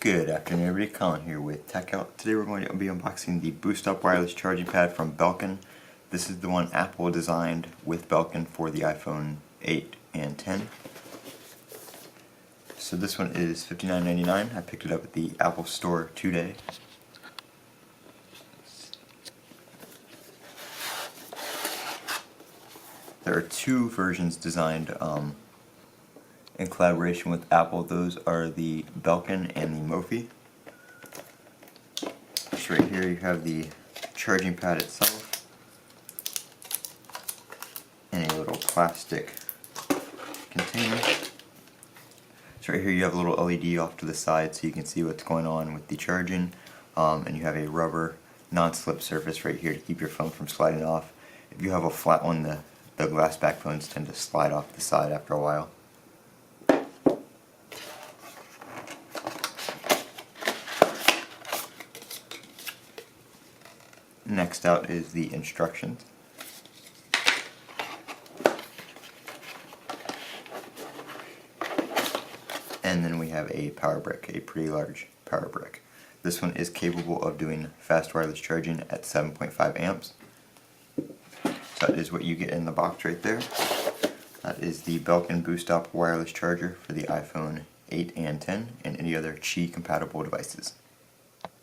Good afternoon everybody, Colin here with Techout. Today we're going to be unboxing the Boost Up wireless charging pad from Belkin. This is the one Apple designed with Belkin for the iPhone 8 and 10. So this one is $59.99. I picked it up at the Apple Store today. There are two versions designed in collaboration with Apple. Those are the Belkin and the Mophie. So right here you have the charging pad itself in a little plastic container. So right here you have a little LED off to the side so you can see what's going on with the charging, and you have a rubber non-slip surface right here to keep your phone from sliding off. If you have a flat one, the glass back phones tend to slide off the side after a while. Next out is the instructions. And then we have a power brick, a pretty large power brick. This one is capable of doing fast wireless charging at 7.5 amps. So that is what you get in the box right there. That is the Belkin Boost Up wireless charger for the iPhone 8 and 10 and any other Qi compatible devices.